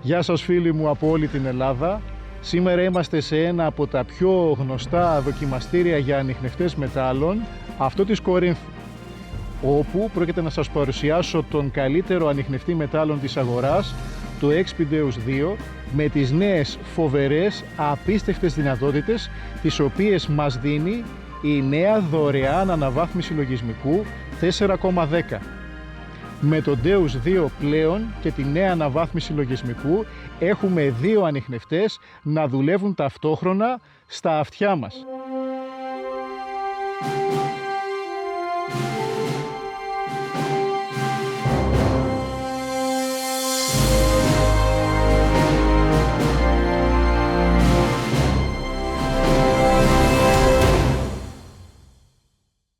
Γεια σας φίλοι μου από όλη την Ελλάδα. Σήμερα είμαστε σε ένα από τα πιο γνωστά δοκιμαστήρια για ανιχνευτές μετάλλων, αυτό της Κορίνθου, όπου πρόκειται να σας παρουσιάσω τον καλύτερο ανιχνευτή μετάλλων της αγοράς, το Expideus 2, με τις νέες φοβερές, απίστευτες δυνατότητες, τις οποίες μας δίνει η νέα δωρεάν αναβάθμιση λογισμικού 4,10. Με το Deus 2 πλέον και τη νέα αναβάθμιση λογισμικού έχουμε δύο ανιχνευτές να δουλεύουν ταυτόχρονα στα αυτιά μας.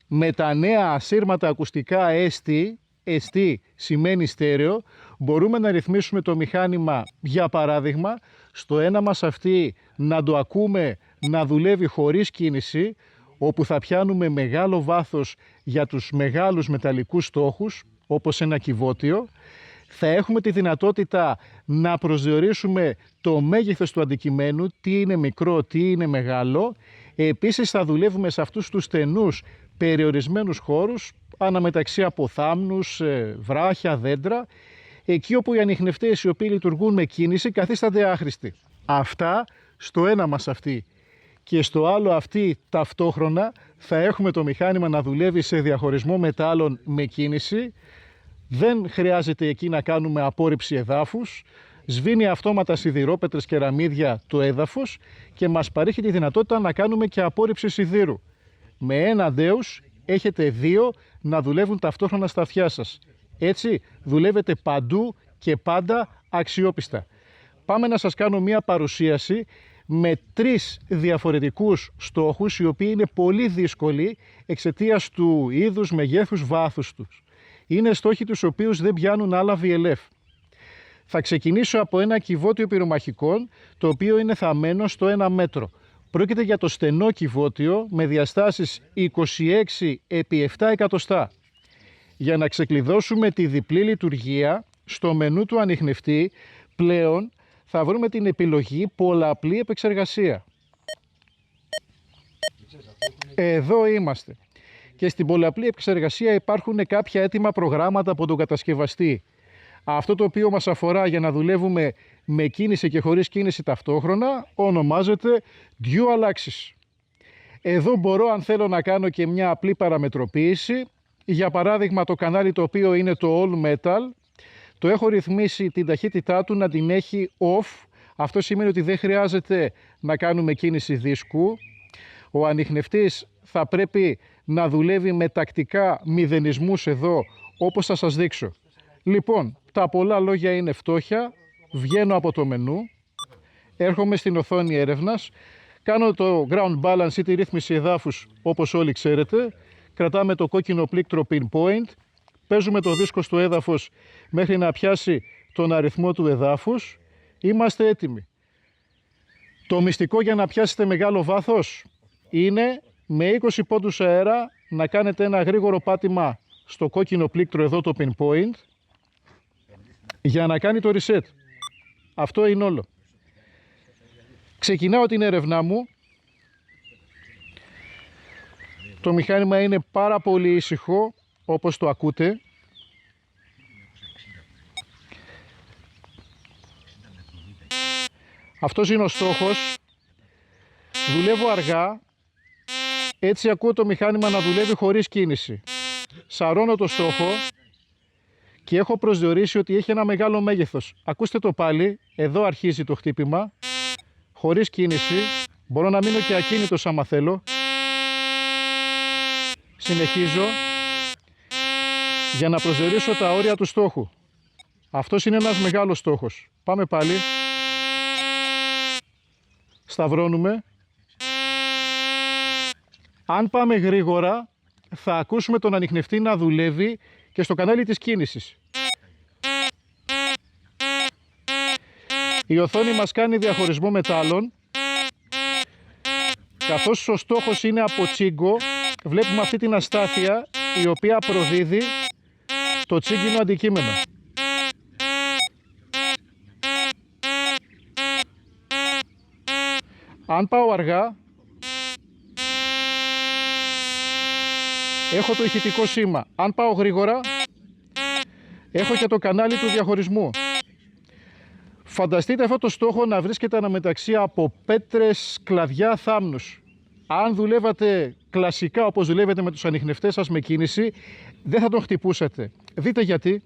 Με τα νέα ασύρματα ακουστικά ST σημαίνει στέρεο, μπορούμε να ρυθμίσουμε το μηχάνημα, για παράδειγμα, στο ένα μας αυτή να το ακούμε να δουλεύει χωρίς κίνηση, όπου θα πιάνουμε μεγάλο βάθος για τους μεγάλους μεταλλικούς στόχους, όπως ένα κυβότιο. Θα έχουμε τη δυνατότητα να προσδιορίσουμε το μέγεθος του αντικειμένου, τι είναι μικρό, τι είναι μεγάλο. Επίσης θα δουλεύουμε σε αυτούς τους στενούς περιορισμένους χώρους, αναμεταξύ από θάμνους, βράχια, δέντρα, εκεί όπου οι ανιχνευτές οι οποίοι λειτουργούν με κίνηση καθίστανται άχρηστοι. Αυτά στο ένα μας αυτή. Και στο άλλο αυτή ταυτόχρονα θα έχουμε το μηχάνημα να δουλεύει σε διαχωρισμό μετάλλων με κίνηση. Δεν χρειάζεται εκεί να κάνουμε απόρριψη εδάφους. Σβήνει αυτόματα σιδηρόπετρες και κεραμίδια το έδαφος και μας παρέχει τη δυνατότητα να κάνουμε και απόρριψη σιδήρου. Με ένα Deus έχετε δύο να δουλεύουν ταυτόχρονα στα αυτιά σας. Έτσι δουλεύετε παντού και πάντα αξιόπιστα. Πάμε να σας κάνω μία παρουσίαση με τρεις διαφορετικούς στόχους, οι οποίοι είναι πολύ δύσκολοι εξαιτίας του είδους, μεγέθους, βάθους τους. Είναι στόχοι τους οποίους δεν πιάνουν άλλα VLF. Θα ξεκινήσω από ένα κυβότιο πυρομαχικών, το οποίο είναι θαμμένο στο 1 μέτρο. Πρόκειται για το στενό κυβότιο με διαστάσεις 26 επί 7 εκατοστά. Για να ξεκλειδώσουμε τη διπλή λειτουργία, στο μενού του ανιχνευτή πλέον θα βρούμε την επιλογή πολλαπλή επεξεργασία. Εδώ είμαστε. Και στην πολλαπλή επεξεργασία υπάρχουν κάποια έτοιμα προγράμματα από τον κατασκευαστή. Αυτό το οποίο μας αφορά για να δουλεύουμε με κίνηση και χωρίς κίνηση ταυτόχρονα ονομάζεται Dual Axis. Εδώ μπορώ, αν θέλω, να κάνω και μια απλή παραμετροποίηση. Για παράδειγμα, το κανάλι το οποίο είναι το All Metal, το έχω ρυθμίσει την ταχύτητά του να την έχει off. Αυτό σημαίνει ότι δεν χρειάζεται να κάνουμε κίνηση δίσκου. Ο ανιχνευτής θα πρέπει να δουλεύει με τακτικά μηδενισμούς εδώ, όπως θα σας δείξω. Λοιπόν, τα πολλά λόγια είναι φτώχεια. Βγαίνω από το μενού, έρχομαι στην οθόνη έρευνας, κάνω το ground balance ή τη ρύθμιση εδάφους όπως όλοι ξέρετε, κρατάμε το κόκκινο πλήκτρο pinpoint, παίζουμε το δίσκο στο έδαφος μέχρι να πιάσει τον αριθμό του εδάφους, είμαστε έτοιμοι. Το μυστικό για να πιάσετε μεγάλο βάθος είναι με 20 πόντους αέρα να κάνετε ένα γρήγορο πάτημα στο κόκκινο πλήκτρο εδώ το pinpoint για να κάνει το reset. Αυτό είναι όλο. Ξεκινάω την έρευνά μου. Το μηχάνημα είναι πάρα πολύ ήσυχο, όπως το ακούτε. Αυτός είναι ο στόχος. Δουλεύω αργά. Έτσι ακούω το μηχάνημα να δουλεύει χωρίς κίνηση. Σαρώνω το στόχο. Και έχω προσδιορίσει ότι έχει ένα μεγάλο μέγεθος. Ακούστε το πάλι, εδώ αρχίζει το χτύπημα, χωρίς κίνηση. Μπορώ να μείνω και ακίνητος άμα θέλω. Συνεχίζω για να προσδιορίσω τα όρια του στόχου. Αυτός είναι ένας μεγάλος στόχος. Πάμε πάλι. Σταυρώνουμε. Αν πάμε γρήγορα, θα ακούσουμε τον ανιχνευτή να δουλεύει και στο κανάλι της κίνησης. Η οθόνη μας κάνει διαχωρισμό μετάλλων. Καθώς ο στόχος είναι από τσίγκο, βλέπουμε αυτή την αστάθεια η οποία προδίδει το τσίγκινο αντικείμενο. Αν πάω αργά, έχω το ηχητικό σήμα. Αν πάω γρήγορα, έχω και το κανάλι του διαχωρισμού. Φανταστείτε αυτό το στόχο να βρίσκεται αναμεταξύ από πέτρες, κλαδιά, θάμνους. Αν δουλεύατε κλασικά όπως δουλεύετε με τους ανιχνευτές σας με κίνηση, δεν θα τον χτυπούσατε. Δείτε γιατί.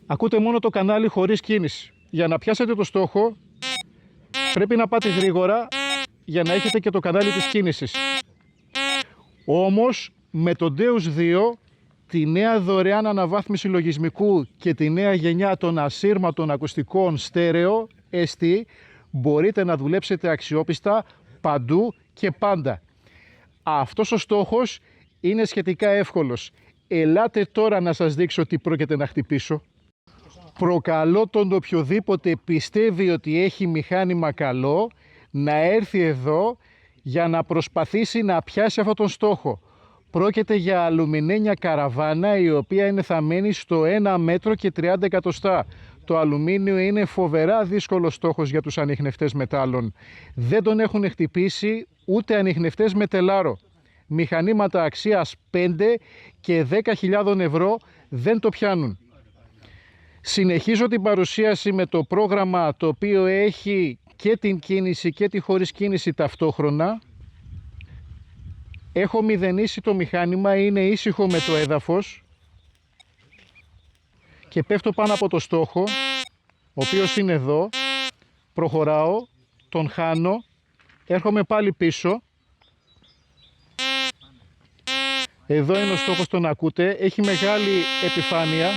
Ακούτε μόνο το κανάλι χωρίς κίνηση. Για να πιάσετε το στόχο, πρέπει να πάτε γρήγορα για να έχετε και το κανάλι της κίνησης. Όμως, με το Deus 2, τη νέα δωρεάν αναβάθμιση λογισμικού και τη νέα γενιά των ασύρματων ακουστικών στέρεο ST, μπορείτε να δουλέψετε αξιόπιστα παντού και πάντα. Αυτός ο στόχος είναι σχετικά εύκολος. Ελάτε τώρα να σας δείξω τι πρόκειται να χτυπήσω. Προκαλώ τον οποιοδήποτε πιστεύει ότι έχει μηχάνημα καλό να έρθει εδώ για να προσπαθήσει να πιάσει αυτόν τον στόχο. Πρόκειται για αλουμινένια καραβάνα η οποία είναι θαμμένη στο 1 μέτρο και 30 εκατοστά. Το αλουμίνιο είναι φοβερά δύσκολος στόχος για τους ανιχνευτές μετάλλων. Δεν τον έχουν χτυπήσει ούτε ανιχνευτές με τελάρο. Μηχανήματα αξίας 5 και 10.000 ευρώ δεν το πιάνουν. Συνεχίζω την παρουσίαση με το πρόγραμμα το οποίο έχει και την κίνηση και τη χωρίς κίνηση ταυτόχρονα. Έχω μηδενίσει το μηχάνημα, είναι ήσυχο με το έδαφος και πέφτω πάνω από το στόχο, ο οποίος είναι εδώ, προχωράω, τον χάνω, έρχομαι πάλι πίσω. Εδώ είναι ο στόχος, τον ακούτε, έχει μεγάλη επιφάνεια,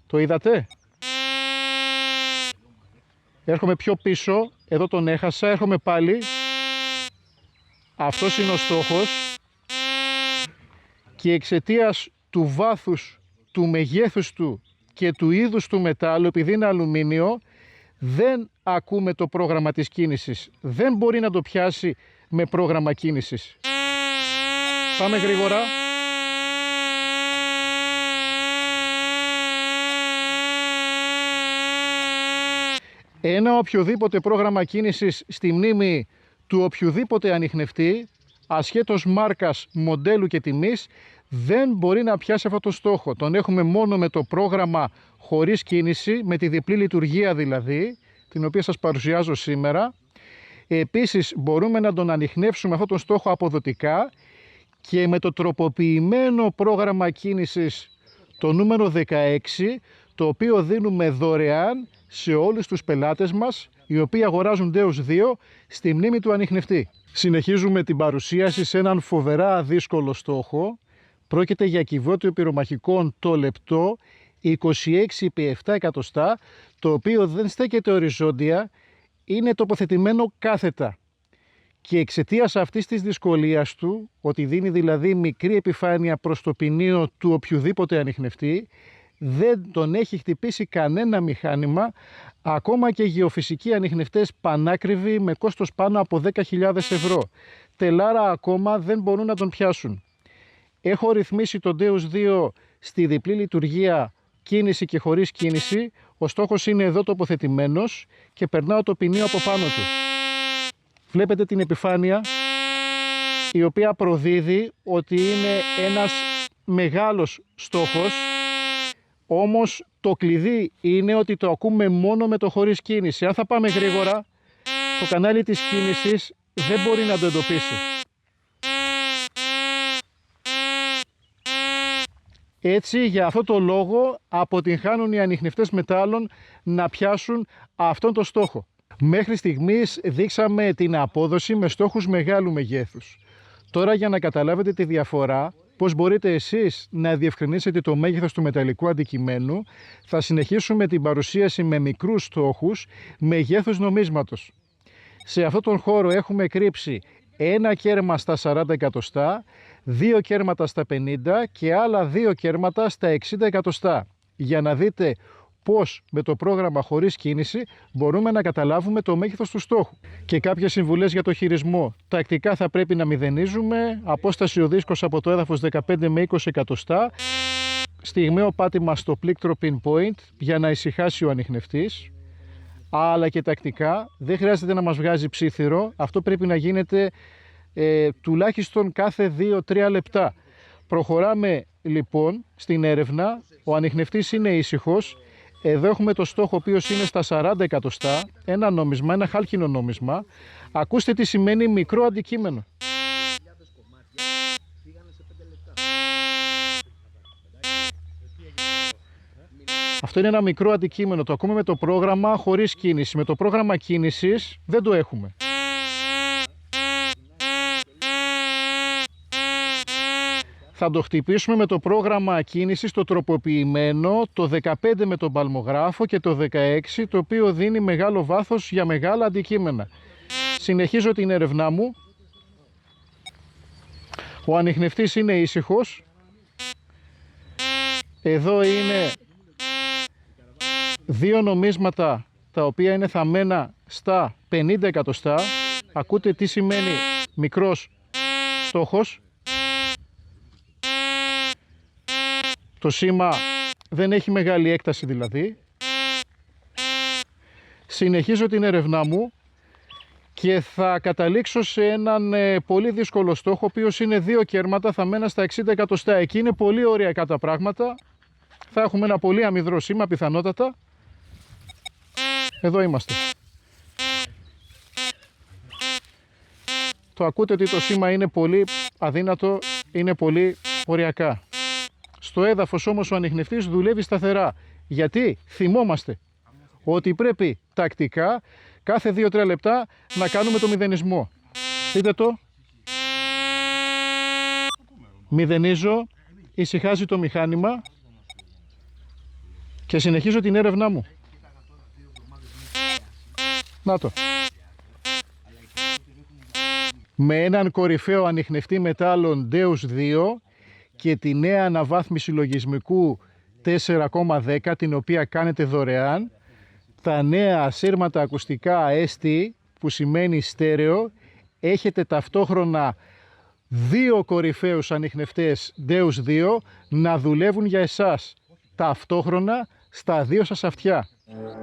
το είδατε? Έρχομαι πιο πίσω, εδώ τον έχασα, έρχομαι πάλι. Αυτός είναι ο στόχος και εξαιτίας του βάθους, του μεγέθους του και του είδους του μετάλλου, επειδή είναι αλουμίνιο, δεν ακούμε το πρόγραμμα της κίνησης. Δεν μπορεί να το πιάσει με πρόγραμμα κίνησης. Πάμε γρήγορα. Ένα οποιοδήποτε πρόγραμμα κίνησης στη μνήμη του οποιοδήποτε ανιχνευτή, ασχέτως μάρκας, μοντέλου και τιμής, δεν μπορεί να πιάσει αυτό το στόχο. Τον έχουμε μόνο με το πρόγραμμα χωρίς κίνηση, με τη διπλή λειτουργία δηλαδή, την οποία σας παρουσιάζω σήμερα. Επίσης μπορούμε να τον ανιχνεύσουμε αυτόν τον στόχο αποδοτικά και με το τροποποιημένο πρόγραμμα κίνησης το νούμερο 16, το οποίο δίνουμε δωρεάν σε όλους τους πελάτες μας οι οποίοι αγοράζουν Deus 2 στη μνήμη του ανιχνευτή. Συνεχίζουμε την παρουσίαση σε έναν φοβερά δύσκολο στόχο. Πρόκειται για κυβότιο πυρομαχικών το λεπτό 26x7 εκατοστά, το οποίο δεν στέκεται οριζόντια, είναι τοποθετημένο κάθετα. Και εξαιτίας αυτής της δυσκολίας του, ότι δίνει δηλαδή μικρή επιφάνεια προς το ποινίο του οποιοδήποτε ανιχνευτή, δεν τον έχει χτυπήσει κανένα μηχάνημα, ακόμα και γεωφυσικοί ανιχνευτές πανάκριβοι με κόστος πάνω από 10.000 ευρώ. Τελάρα ακόμα δεν μπορούν να τον πιάσουν. Έχω ρυθμίσει τον Deus 2 στη διπλή λειτουργία κίνηση και χωρίς κίνηση. Ο στόχος είναι εδώ τοποθετημένος και περνάω το ποινίο από πάνω του. Βλέπετε την επιφάνεια η οποία προδίδει ότι είναι ένας μεγάλος στόχος. Όμως το κλειδί είναι ότι το ακούμε μόνο με το χωρίς κίνηση. Αν θα πάμε γρήγορα, το κανάλι της κίνησης δεν μπορεί να το εντοπίσει. Έτσι, για αυτό το λόγο αποτυγχάνουν οι ανιχνευτές μετάλλων να πιάσουν αυτόν τον στόχο. Μέχρι στιγμής δείξαμε την απόδοση με στόχους μεγάλου μεγέθους. Τώρα, για να καταλάβετε τη διαφορά, πώς μπορείτε εσείς να διευκρινίσετε το μέγεθος του μεταλλικού αντικειμένου, θα συνεχίσουμε την παρουσίαση με μικρούς στόχους μεγέθους νομίσματος. Σε αυτόν τον χώρο έχουμε κρύψει ένα κέρμα στα 40 εκατοστά, 2 κέρματα στα 50 και άλλα 2 κέρματα στα 60 εκατοστά. Για να δείτε πώς με το πρόγραμμα χωρίς κίνηση μπορούμε να καταλάβουμε το μέγεθος του στόχου. Και κάποιες συμβουλές για το χειρισμό. Τακτικά θα πρέπει να μηδενίζουμε, απόσταση ο δίσκος από το έδαφος 15 με 20 εκατοστά, στιγμαίο πάτημα στο πλήκτρο pinpoint για να ησυχάσει ο ανιχνευτής. αλλά και τακτικά. Δεν χρειάζεται να μας βγάζει ψήθυρο. Αυτό πρέπει να γίνεται τουλάχιστον κάθε 2-3 λεπτά. Προχωράμε λοιπόν στην έρευνα. Ο ανιχνευτής είναι ήσυχος. Εδώ έχουμε το στόχο ο οποίος είναι στα 40 εκατοστά. Ένα νόμισμα, ένα χάλκινο νόμισμα. Ακούστε τι σημαίνει μικρό αντικείμενο. Αυτό είναι ένα μικρό αντικείμενο. Το ακούμε με το πρόγραμμα χωρίς κίνηση. Με το πρόγραμμα κίνησης δεν το έχουμε. Θα το χτυπήσουμε με το πρόγραμμα κίνησης, το τροποποιημένο, το 15 με τον παλμογράφο και το 16, το οποίο δίνει μεγάλο βάθος για μεγάλα αντικείμενα. Συνεχίζω την έρευνά μου. Ο ανιχνευτής είναι ήσυχος. Εδώ είναι 2 νομίσματα τα οποία είναι θαμμένα στα 50 εκατοστά. Ακούτε τι σημαίνει μικρός στόχος. Το σήμα δεν έχει μεγάλη έκταση δηλαδή. Συνεχίζω την έρευνά μου και θα καταλήξω σε έναν πολύ δύσκολο στόχο, ο οποίος είναι 2 κέρματα θαμμένα στα 60 εκατοστά. Εκεί είναι πολύ ωριακά τα πράγματα. Θα έχουμε ένα πολύ αμυδρό σήμα πιθανότατα. Εδώ είμαστε. Το ακούτε ότι το σήμα είναι πολύ αδύνατο, είναι πολύ ωριακά. Στο έδαφος όμως ο ανιχνευτής δουλεύει σταθερά. Γιατί θυμόμαστε ότι πρέπει τακτικά κάθε 2-3 λεπτά να κάνουμε το μηδενισμό. Δείτε το. Μηδενίζω, ησυχάζει το μηχάνημα και συνεχίζω την έρευνά μου. Να το. Με έναν κορυφαίο ανιχνευτή μετάλλων Deus 2 και τη νέα αναβάθμιση λογισμικού 4,10, την οποία κάνετε δωρεάν, τα νέα ασύρματα ακουστικά ST, που σημαίνει στέρεο, έχετε ταυτόχρονα 2 κορυφαίους ανιχνευτές Deus 2 να δουλεύουν για εσάς ταυτόχρονα στα 2 σας αυτιά.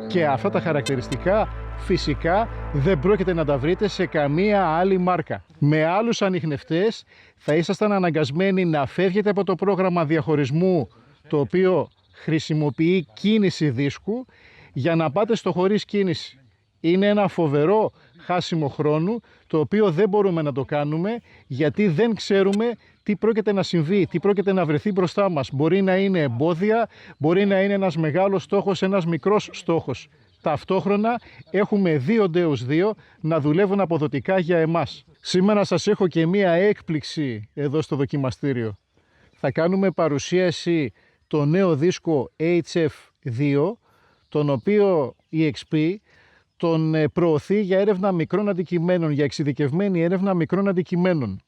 Και αυτά τα χαρακτηριστικά φυσικά δεν πρόκειται να τα βρείτε σε καμία άλλη μάρκα. Με άλλους ανιχνευτές θα ήσασταν αναγκασμένοι να φεύγετε από το πρόγραμμα διαχωρισμού, το οποίο χρησιμοποιεί κίνηση δίσκου, για να πάτε στο χωρίς κίνηση. Είναι ένα φοβερό χάσιμο χρόνου, το οποίο δεν μπορούμε να το κάνουμε, γιατί δεν ξέρουμε τι πρόκειται να συμβεί, τι πρόκειται να βρεθεί μπροστά μας. Μπορεί να είναι εμπόδια, μπορεί να είναι ένας μεγάλος στόχος, ένας μικρός στόχος. Ταυτόχρονα έχουμε 2 Deus 2 να δουλεύουν αποδοτικά για εμάς. Σήμερα σας έχω και μία έκπληξη εδώ στο δοκιμαστήριο. Θα κάνουμε παρουσίαση το νέο δίσκο HF2, τον οποίο η XP τον προωθεί για έρευνα μικρών αντικειμένων, για εξειδικευμένη έρευνα μικρών αντικειμένων.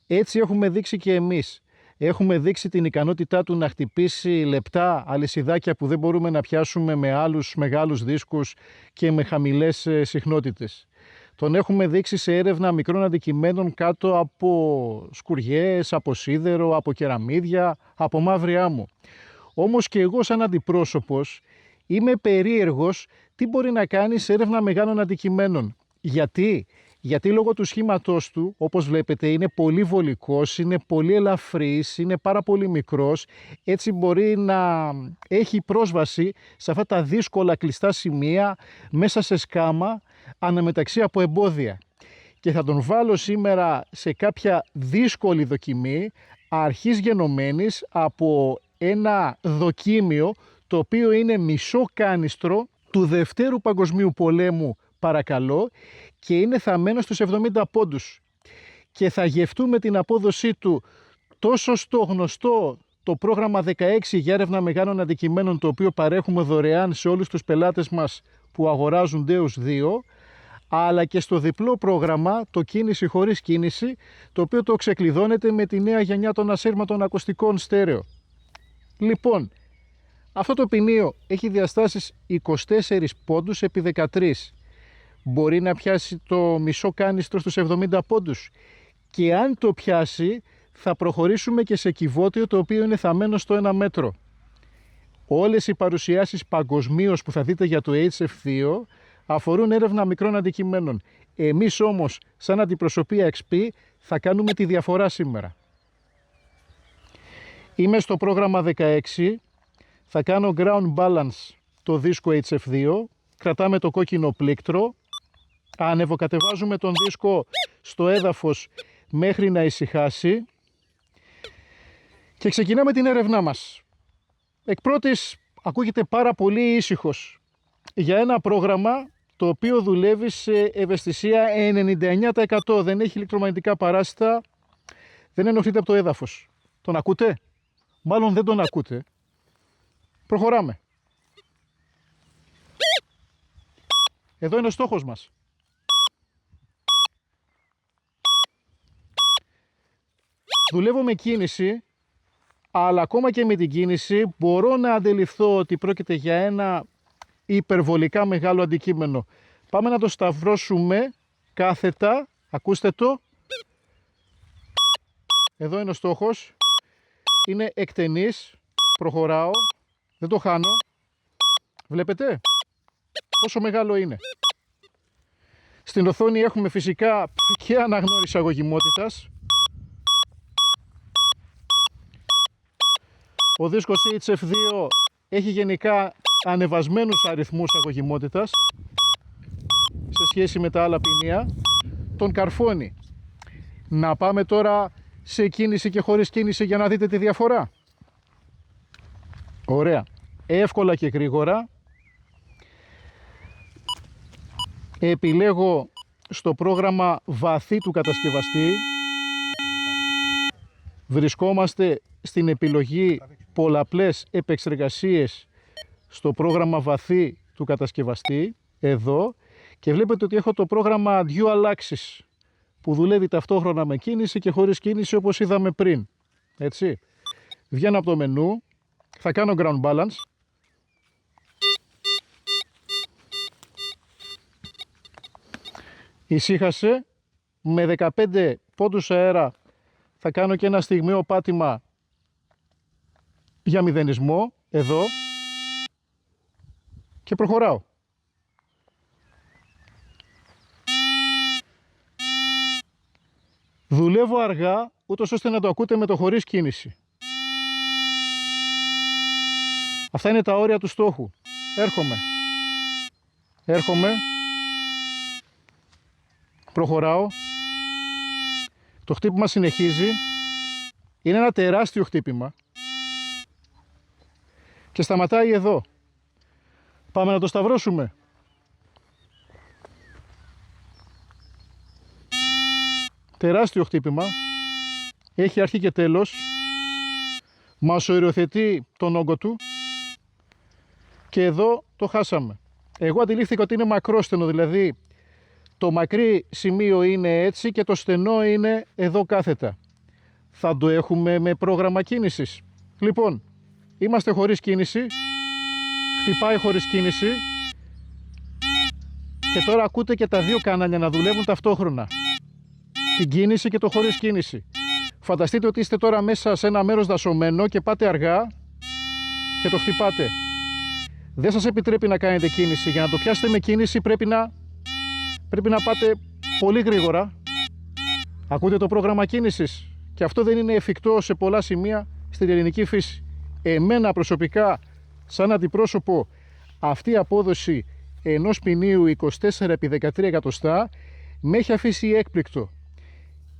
Έτσι έχουμε δείξει και εμείς. Έχουμε δείξει την ικανότητά του να χτυπήσει λεπτά αλυσιδάκια που δεν μπορούμε να πιάσουμε με άλλους μεγάλους δίσκους και με χαμηλές συχνότητες. Τον έχουμε δείξει σε έρευνα μικρών αντικειμένων κάτω από σκουριές, από σίδερο, από κεραμίδια, από μαύρη άμμο. Όμως και εγώ σαν αντιπρόσωπος είμαι περίεργος τι μπορεί να κάνει σε έρευνα μεγάλων αντικειμένων. Γιατί λόγω του σχήματός του, όπως βλέπετε, είναι πολύ βολικός, είναι πολύ ελαφρύς, είναι πάρα πολύ μικρός, έτσι μπορεί να έχει πρόσβαση σε αυτά τα δύσκολα κλειστά σημεία, μέσα σε σκάμα, αναμεταξύ από εμπόδια. Και θα τον βάλω σήμερα σε κάποια δύσκολη δοκιμή, αρχής γενομένης από ένα δοκίμιο, το οποίο είναι μισό κάνιστρο του Δευτέρου Παγκοσμίου Πολέμου, παρακαλώ, και είναι θαμμένο στους 70 πόντους. Και θα γευτούμε την απόδοσή του τόσο στο γνωστό το πρόγραμμα 16 για έρευνα μεγάλων αντικειμένων, το οποίο παρέχουμε δωρεάν σε όλους τους πελάτες μας που αγοράζουν Deus 2, αλλά και στο διπλό πρόγραμμα, το κίνηση χωρίς κίνηση, το οποίο το ξεκλειδώνεται με τη νέα γενιά των ασύρματων ακουστικών στέρεο. Λοιπόν, αυτό το ποινίο έχει διαστάσεις 24 πόντους επί 13. Μπορεί να πιάσει το μισό κάνιστρο στους 70 πόντους. Και αν το πιάσει, θα προχωρήσουμε και σε κυβότιο, το οποίο είναι θαμμένο στο 1 μέτρο. Όλες οι παρουσιάσεις παγκοσμίως που θα δείτε για το HF2 αφορούν έρευνα μικρών αντικειμένων. Εμείς όμως, σαν αντιπροσωπεία XP, θα κάνουμε τη διαφορά σήμερα. Είμαι στο πρόγραμμα 16, θα κάνω ground balance το δίσκο HF2, κρατάμε το κόκκινο πλήκτρο, ανεβοκατεβάζουμε τον δίσκο στο έδαφος μέχρι να ησυχάσει και ξεκινάμε την έρευνά μας. Εκ πρώτης ακούγεται πάρα πολύ ήσυχος για ένα πρόγραμμα το οποίο δουλεύει σε ευαισθησία 99%, δεν έχει ηλεκτρομαγνητικά παράσιτα, δεν ενοχλείται από το έδαφος. Τον ακούτε? Μάλλον δεν τον ακούτε. Προχωράμε. Εδώ είναι ο στόχος μας. Δουλεύω με κίνηση, αλλά ακόμα και με την κίνηση μπορώ να αντιληφθώ ότι πρόκειται για ένα υπερβολικά μεγάλο αντικείμενο. Πάμε να το σταυρώσουμε κάθετα. Ακούστε το. Εδώ είναι ο στόχος. Είναι εκτενής. Προχωράω. Δεν το χάνω. Βλέπετε πόσο μεγάλο είναι. Στην οθόνη έχουμε φυσικά και αναγνώριση αγωγημότητας. Ο δίσκος HF2 έχει γενικά ανεβασμένους αριθμούς αγωγημότητας σε σχέση με τα άλλα ποινία. Τον καρφώνει. Να πάμε τώρα σε κίνηση και χωρίς κίνηση για να δείτε τη διαφορά. Ωραία. Εύκολα και γρήγορα. Επιλέγω στο πρόγραμμα βαθύ του κατασκευαστή. Βρισκόμαστε στην επιλογή πολλαπλές επεξεργασίες στο πρόγραμμα βαθύ του κατασκευαστή, εδώ, και βλέπετε ότι έχω το πρόγραμμα Dual Axis που δουλεύει ταυτόχρονα με κίνηση και χωρίς κίνηση, όπως είδαμε πριν. Έτσι. Βγαίνω από το μενού, θα κάνω ground balance. Ησύχασε, με 15 πόντους αέρα θα κάνω και ένα στιγμιαίο πάτημα για μηδενισμό, εδώ, και προχωράω. Δουλεύω αργά, ούτως ώστε να το ακούτε με το χωρίς κίνηση. Αυτά είναι τα όρια του στόχου. Έρχομαι. Προχωράω. Το χτύπημα συνεχίζει. Είναι ένα τεράστιο χτύπημα. Και σταματάει εδώ. Πάμε να το σταυρώσουμε. Τεράστιο χτύπημα. Έχει αρχή και τέλος. Μας οριοθετεί τον όγκο του. Και εδώ το χάσαμε. Εγώ αντιλήφθηκα ότι είναι μακρόστενο, δηλαδή το μακρύ σημείο είναι έτσι και το στενό είναι εδώ κάθετα. Θα το έχουμε με πρόγραμμα κίνησης. Λοιπόν, είμαστε χωρίς κίνηση. Χτυπάει χωρίς κίνηση. Και τώρα ακούτε και τα δύο κανάλια να δουλεύουν ταυτόχρονα. Την κίνηση και το χωρίς κίνηση. Φανταστείτε ότι είστε τώρα μέσα σε ένα μέρος δασωμένο και πάτε αργά και το χτυπάτε. Δεν σας επιτρέπει να κάνετε κίνηση. Για να το πιάσετε με κίνηση πρέπει να πάτε πολύ γρήγορα. Ακούτε το πρόγραμμα κίνησης. Και αυτό δεν είναι εφικτό σε πολλά σημεία στην ελληνική φύση. Εμένα προσωπικά, σαν αντιπρόσωπο, αυτή η απόδοση ενός ποινίου 24x13 εκατοστά με έχει αφήσει έκπληκτο.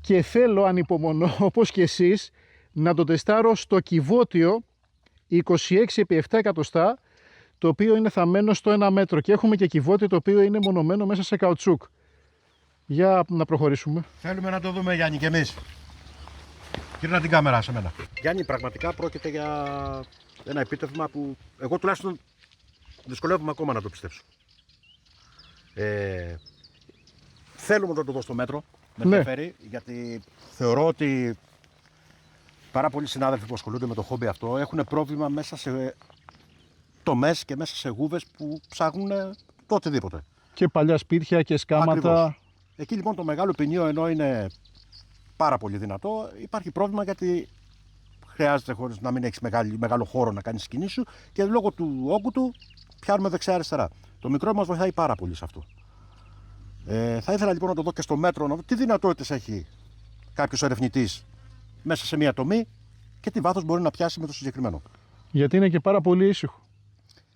Και θέλω, ανυπομονώ, όπως και εσείς, να το τεστάρω στο κυβότιο 26x7 εκατοστά, το οποίο είναι θαμμένο στο 1 μέτρο. Και έχουμε και κυβότιο το οποίο είναι μονωμένο μέσα σε καουτσούκ. Για να προχωρήσουμε. Θέλουμε να το δούμε, Γιάννη, και εμείς. Κοίτα την κάμερα σε μένα. Γιάννη, πραγματικά πρόκειται για ένα επίτευγμα που εγώ τουλάχιστον δυσκολεύομαι ακόμα να το πιστέψω. Θέλουμε να το δω στο μέτρο. Με ενδιαφέρει, γιατί θεωρώ ότι πάρα πολλοί συνάδελφοι που ασχολούνται με το χόμπι αυτό έχουν πρόβλημα μέσα σε τομές και μέσα σε γούβες που ψάχνουν το οτιδήποτε. Και παλιά σπίτια και σκάματα. Ακριβώς. Εκεί λοιπόν το μεγάλο ποινίο, ενώ είναι πάρα πολύ δυνατό, υπάρχει πρόβλημα γιατί χρειάζεται χωρίς να μην έχεις μεγάλο χώρο να κάνεις σκηνή σου και λόγω του όγκου του πιάνουμε δεξιά-αριστερά. Το μικρό μας βοηθάει πάρα πολύ σε αυτό. Θα ήθελα λοιπόν να το δω και στο μέτρο, να δω τι δυνατότητες έχει κάποιος ερευνητής μέσα σε μία τομή και τι βάθος μπορεί να πιάσει με το συγκεκριμένο. Γιατί είναι και πάρα πολύ ήσυχο.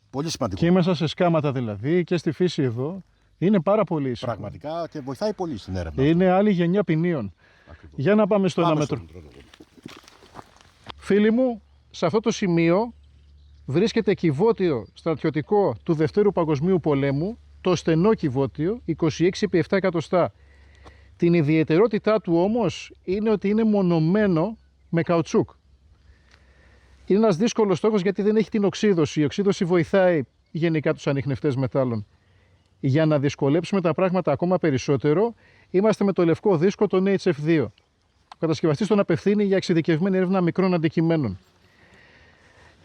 Πολύ σημαντικό. Και μέσα σε σκάματα δηλαδή και στη φύση εδώ είναι πάρα πολύ ήσυχο. Πραγματικά και βοηθάει πολύ στην έρευνα. Είναι άλλη γενιά ποινίων. Ακριβώς. Για να πάμε στο ένα Πάμε μέτρο. στο μέτρο. Φίλοι μου, σε αυτό το σημείο βρίσκεται κυβότιο στρατιωτικό του Δευτέρου Παγκοσμίου Πολέμου, το στενό κυβότιο, 26x7 εκατοστά. Την ιδιαιτερότητά του όμως είναι ότι είναι μονωμένο με καουτσούκ. Είναι ένας δύσκολος στόχος γιατί δεν έχει την οξύδωση. Η οξύδωση βοηθάει γενικά τους ανιχνευτές μετάλλων. Για να δυσκολέψουμε τα πράγματα ακόμα περισσότερο, είμαστε με το λευκό δίσκο, τον HF2. Ο κατασκευαστής τον απευθύνει για εξειδικευμένη έρευνα μικρών αντικειμένων.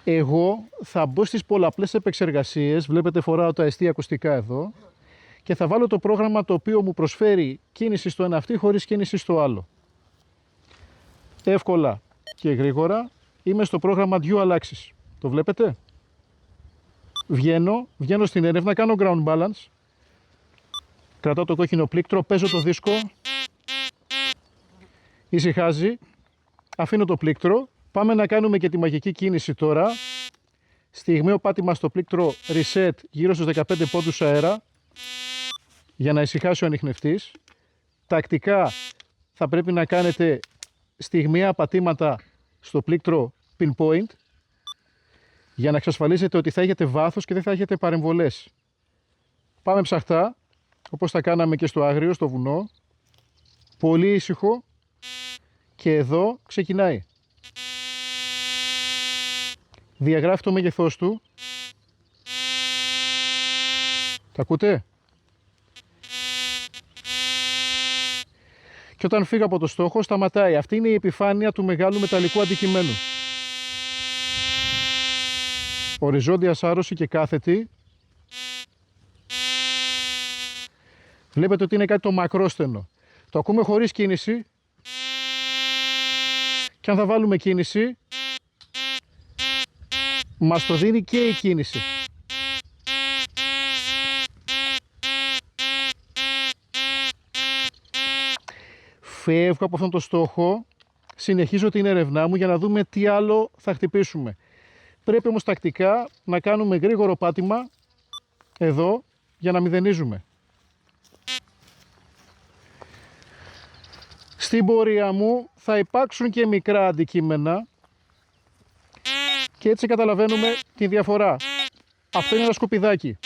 Εγώ θα μπω στις πολλαπλές επεξεργασίες, βλέπετε φοράω τα εστί ακουστικά εδώ, και θα βάλω το πρόγραμμα το οποίο μου προσφέρει κίνηση στο ένα αυτή χωρίς κίνηση στο άλλο. Εύκολα και γρήγορα είμαι στο πρόγραμμα Dual Axis. Το βλέπετε? Βγαίνω στην έρευνα, κάνω ground balance, κρατάω το κόκκινο πλήκτρο, παίζω το δίσκο, ησυχάζει, αφήνω το πλήκτρο, πάμε να κάνουμε και τη μαγική κίνηση τώρα. Στιγμαίο πάτημα στο πλήκτρο reset γύρω στους 15 πόντους αέρα για να ησυχάσει ο ανιχνευτής. Τακτικά θα πρέπει να κάνετε στιγμιαία πατήματα στο πλήκτρο pinpoint για να εξασφαλίσετε ότι θα έχετε βάθος και δεν θα έχετε παρεμβολές. Πάμε ψαχτά, όπως τα κάναμε και στο Άγριο, στο βουνό. Πολύ ήσυχο και εδώ ξεκινάει. Διαγράφει το μέγεθός του. Τα ακούτε? Και όταν φύγω από το στόχο σταματάει. Αυτή είναι η επιφάνεια του μεγάλου μεταλλικού αντικειμένου. Οριζόντια σάρωση και κάθετη. Βλέπετε ότι είναι κάτι το μακρόστενο. Το ακούμε χωρίς κίνηση. Και αν θα βάλουμε κίνηση, μας το δίνει και η κίνηση. Φεύγω από αυτόν τον στόχο, συνεχίζω την έρευνά μου για να δούμε τι άλλο θα χτυπήσουμε. Πρέπει όμως τακτικά να κάνουμε γρήγορο πάτημα εδώ για να μηδενίζουμε. Στην πορεία μου θα υπάρξουν και μικρά αντικείμενα και έτσι καταλαβαίνουμε τη διαφορά. Αυτό είναι ένα σκουπιδάκι.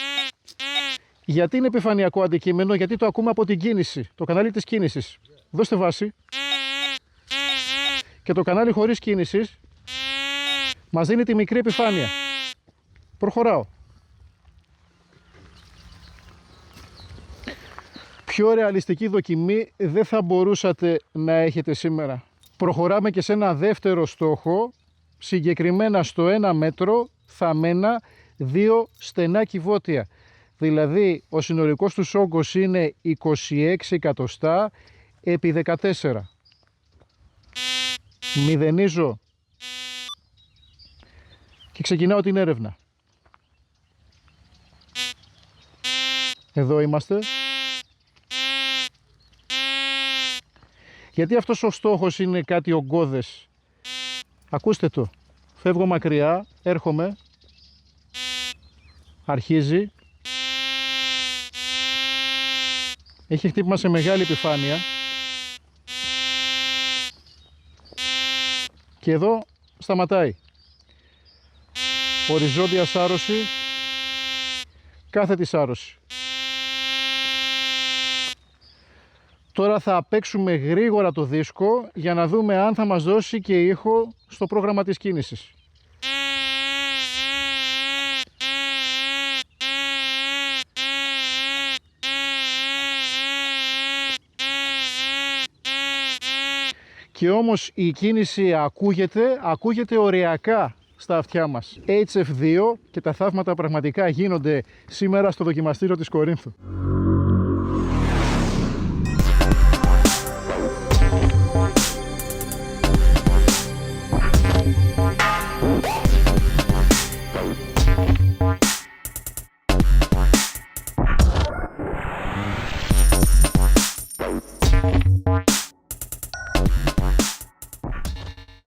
Γιατί είναι επιφανειακό αντικείμενο? Γιατί το ακούμε από την κίνηση, το κανάλι της κίνησης. Δώστε βάση. Και το κανάλι χωρίς κίνησης μας δίνει τη μικρή επιφάνεια. Προχωράω. Πιο ρεαλιστική δοκιμή δεν θα μπορούσατε να έχετε σήμερα. Προχωράμε και σε ένα δεύτερο στόχο, συγκεκριμένα στο 1 μέτρο θαμμένα 2 στενά κυβότια. Δηλαδή ο συνολικός του όγκος είναι 26 εκατοστά επί 14. Μηδενίζω και ξεκινάω την έρευνα. Εδώ είμαστε. Γιατί αυτός ο στόχος είναι κάτι ογκώδες? Ακούστε το. Φεύγω μακριά, έρχομαι, αρχίζει. Έχει χτύπημα σε μεγάλη επιφάνεια. Και εδώ σταματάει. Οριζόντια σάρωση, κάθετη σάρωση. Τώρα θα παίξουμε γρήγορα το δίσκο για να δούμε αν θα μας δώσει και ήχο στο πρόγραμμα της κίνησης. Και όμως η κίνηση ακούγεται ωριακά στα αυτιά μας. HF2 και τα θαύματα πραγματικά γίνονται σήμερα στο δοκιμαστήριο της Κορίνθου. Γεια.